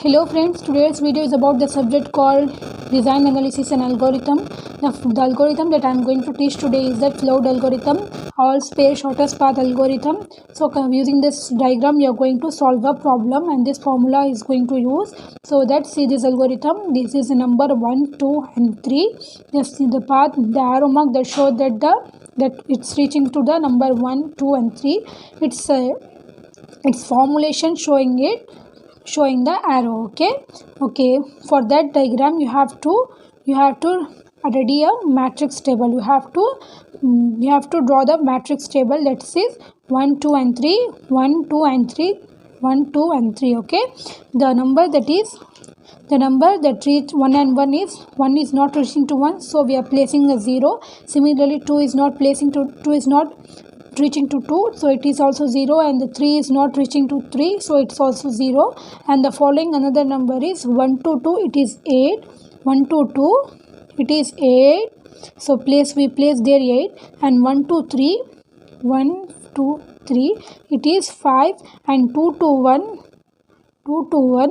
Hello friends, today's video is about the subject called Design Analysis and Algorithm. The algorithm that I am going to teach today is the flood algorithm, all space shortest path algorithm. So using this diagram you are going to solve a problem, and this formula is going to use. So let's see this algorithm. This is the number 1, 2 and 3. Just see the path, the arrow mark that show that it's reaching to the number 1, 2 and 3. It's formulation showing the arrow. Okay, for that diagram you have to ready a matrix table. You have to draw the matrix table that says 1 2 and 3 1 2 and 3 1 2 and 3. Okay, the number that reach 1 and 1 is not reaching to 1, so we are placing a 0. Similarly 2 is not reaching to 2, so it is also 0, and the 3 is not reaching to 3, so it's also 0. And the following another number is 1 to 2, it is 8. 1 to 2 it is 8, so we place there 8. And 1 to 3 1 2 3 it is 5. And 2 to 1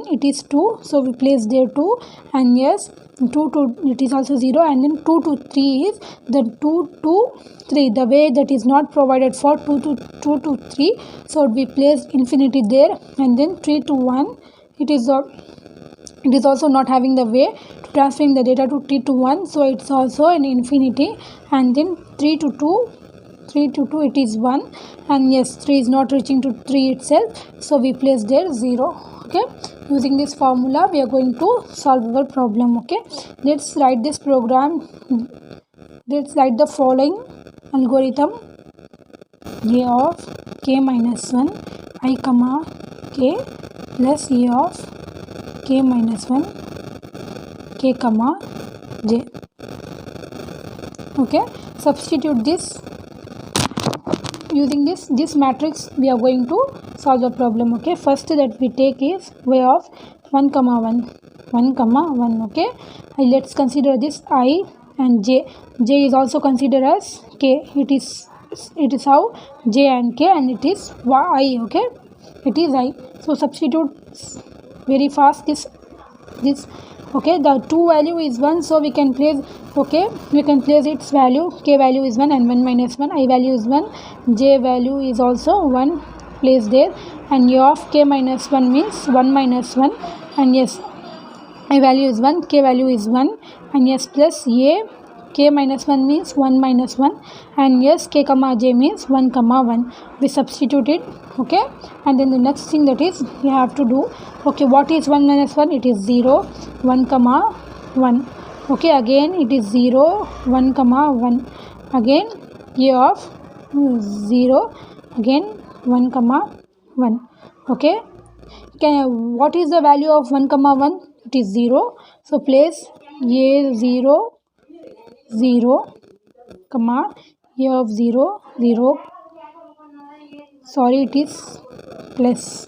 it is 2, so we place there 2. And yes, 2 to it is also 0. And then 2 to 3 is the 2 to 3, the way that is not provided for 2 to 3, so we place infinity there. And then 3 to 1 it is also not having the way to transferring the data to 3 to 1, so it's also an infinity. And then 3 to 2 it is 1. And yes, 3 is not reaching to 3 itself, so we place there 0. Okay, using this formula we are going to solve our problem. Okay, let's write this program. Let's write the following algorithm: a of k minus 1 I comma k plus a of k minus 1 k comma j. Okay, substitute this. Using this matrix we are going to solve the problem. Okay, first that we take is way of 1 comma 1. Okay, let's consider this I and j is also considered as k. It is how j and k, and it is I. Okay, it is I, so substitute very fast this. Okay, the 2 value is 1, so we can place its value. K value is 1 and 1 minus 1. I value is 1. J value is also 1, place there. And a of k minus 1 means 1 minus 1. And yes, I value is 1, k value is 1. And yes, plus a, k minus 1 means 1 minus 1. And yes, k comma j means 1 comma 1. We substitute it. Okay, and then the next thing that is you have to do. Okay, what is 1 minus 1? It is 0. 1 comma 1. Okay, again it is 0 1 comma 1. Again a of 0, again 1 comma 1. Okay, what is the value of 1 comma 1? It is 0, so place a 0 0 comma a of 0 0. Sorry, it is plus.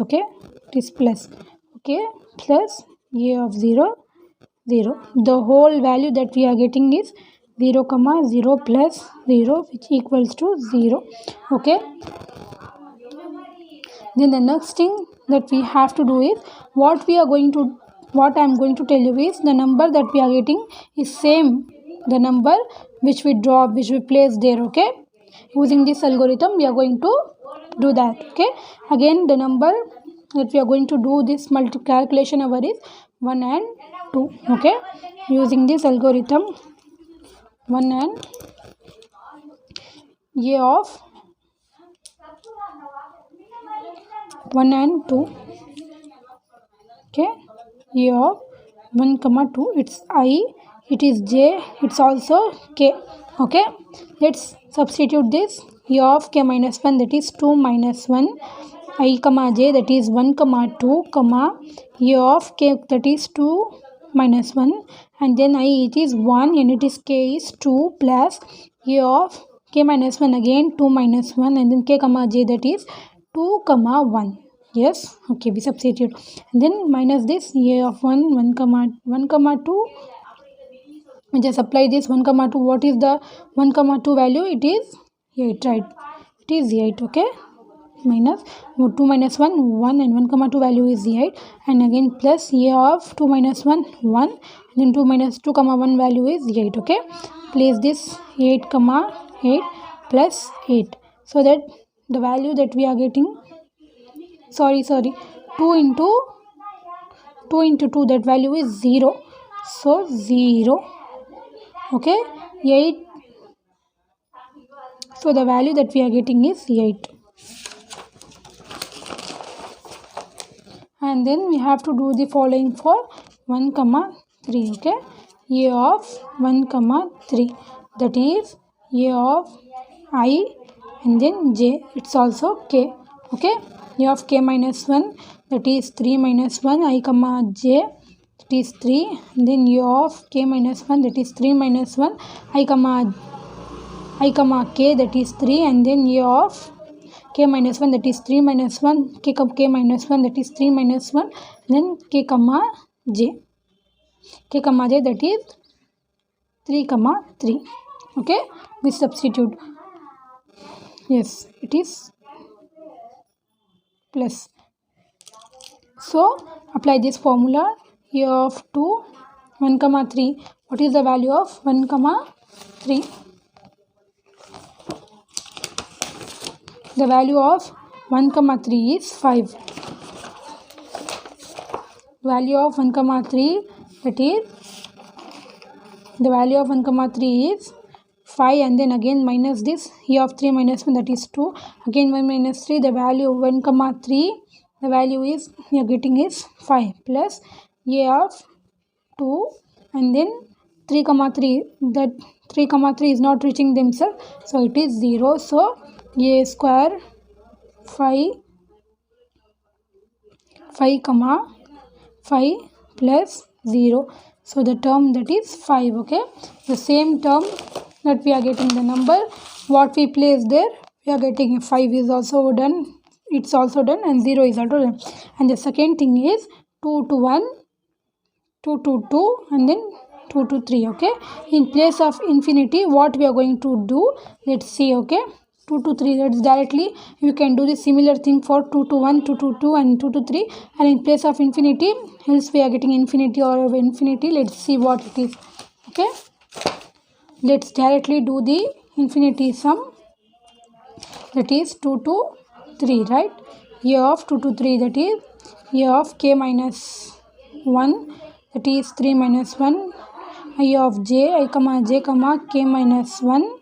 Okay, it is plus. Okay, plus a of 0 0. The whole value that we are getting is 0 comma 0 plus 0, which equals to 0. Okay, then the next thing that we have to do is what I am going to tell you is the number that we are getting is same the number which we place there. Okay, using this algorithm we are going to do that. Okay, again the number that we are going to do this calculation over is 1 and 2. Okay, using this algorithm 1 and a of 1 and 2. Okay, a of 1 comma 2, it's I, it is j, it's also k. Okay, let's substitute this. A of k minus 1, that is 2 minus 1. I comma j, that is 1 comma 2 comma a of k, that is 2 minus 1. And then I, it is 1, and it is k is 2 plus a of k minus 1, again 2 minus 1. And then k comma j, that is 2 comma 1. Yes, okay, we substitute. And then minus this a of 1 comma 2. We just apply this 1 comma 2. What is the 1 comma 2 value? It is 8, right? It is 8. Okay, minus 2 minus 1 1 and 1 comma 2 value is 8, and again plus a of 2 minus 1 1, and then 2 minus 2 comma 1 value is 8. Okay, place this 8 comma 8 plus 8, so that the value that we are getting, sorry 2 into 2, that value is 0, so 0. Okay, 8, so the value that we are getting is 8. And then we have to do the following for 1 comma 3. Okay, a of 1 comma 3, that is a of I and then j, it's also k. Okay, a of k minus 1, that is 3 minus 1 I comma j, that is 3, and then a of k minus 1, that is 3 minus 1 I comma k, that is 3, and then a of k minus 1, that is 3 minus 1 k minus 1, that is 3 minus 1, then k comma j, that is 3 comma 3. Okay, we substitute, yes, it is plus. So apply this formula. A of 2 1 comma 3, what is the value of 1 comma 3? The value of 1 comma 3 is 5. Value of 1 comma 3, that is, the value of 1 comma 3 is 5, and then again minus this a of 3 minus 1, that is 2, again 1 minus 3, the value of 1 comma 3, the value is we are getting is 5, plus a of 2, and then 3 comma 3, that 3 comma 3 is not reaching themselves, so it is 0, so a square 5 comma 5 plus 0, so the term that is 5. Okay, the same term that we are getting the number what we place there, we are getting 5 is also done, it's also done, and 0 is also done. And the second thing is 2 to 1, 2 to 2, and then 2 to 3. Okay, in place of infinity what we are going to do, let's see. Okay, 2 to 3, that's directly you can do the similar thing for 2 to 1, 2 to 2, and 2 to 3, and in place of infinity, else we are getting infinity or infinity. Let's see what it is. Okay, let's directly do the infinity sum, that is 2 to 3, right? A of 2 to 3, that is a of k minus 1, that is 3 minus 1, I of j, I comma j comma k minus 1,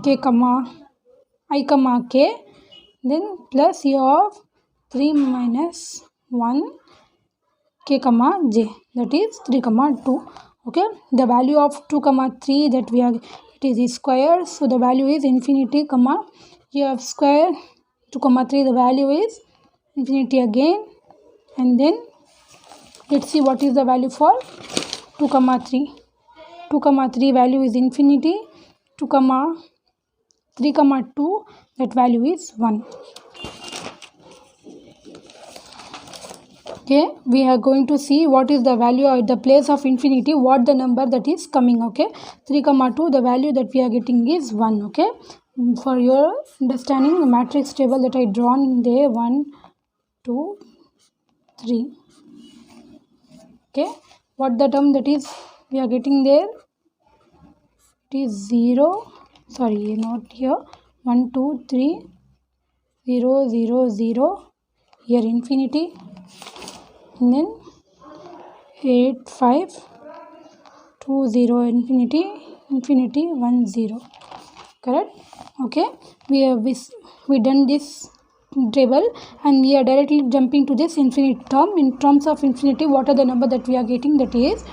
k comma I comma k, then plus a of 3 minus 1 k comma j, that is 3 comma 2. Okay, the value of 2 comma 3, that we are, it is square, so the value is infinity comma a of square 2 comma 3, the value is infinity again, and then let's see what is the value for 2 comma 3. 2 comma 3 value is infinity, 2 comma 3 comma 2, that value is 1. Okay, we are going to see what is the value at the place of infinity, what the number that is coming. Okay, 3 comma 2, the value that we are getting is 1. Okay, for your understanding, the matrix table that I drawn there, 1 2 3. Okay, what the term that is we are getting there, it is 0, sorry, not here, 1 2 3 0 0 0, here infinity, and then 8 5 2 0, infinity 1 0, correct? Okay, we done this table, and we are directly jumping to this infinite term. In terms of infinity, what are the number that we are getting, that is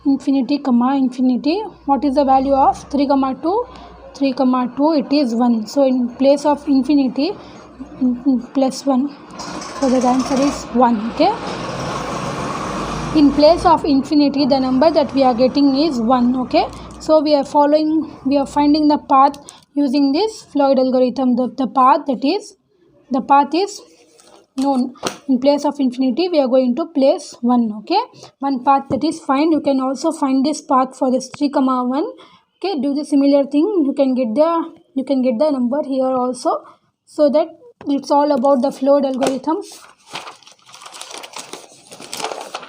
infinity comma infinity, what is the value of 3 comma 2? 3 comma 2, it is 1, so in place of infinity plus 1, so the answer is 1. Okay, in place of infinity the number that we are getting is 1. Okay, so we are finding the path using this Floyd algorithm. The path is known. In place of infinity we are going to place 1. Okay, one path that is find. You can also find this path for this 3 comma 1. Okay, do the similar thing, you can get the you can get the number here also. So that it's all about the Floyd algorithm.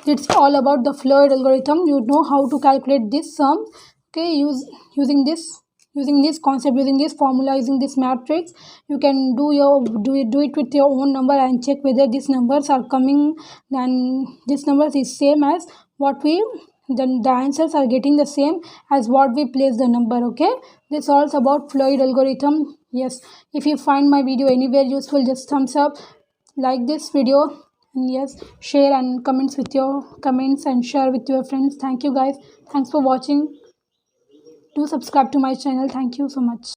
It's all about the Floyd algorithm. You know how to calculate this sum. Okay, using this concept, using this formula, using this matrix, you can do it with your own number and check whether these numbers are coming, and this numbers is same as what we, then the answers are getting the same as what we place the number. Okay, this all about Floyd algorithm. Yes, if you find my video anywhere useful, just thumbs up, like this video, and yes, share and comments and share with your friends. Thank you guys, thanks for watching. Do subscribe to my channel. Thank you so much.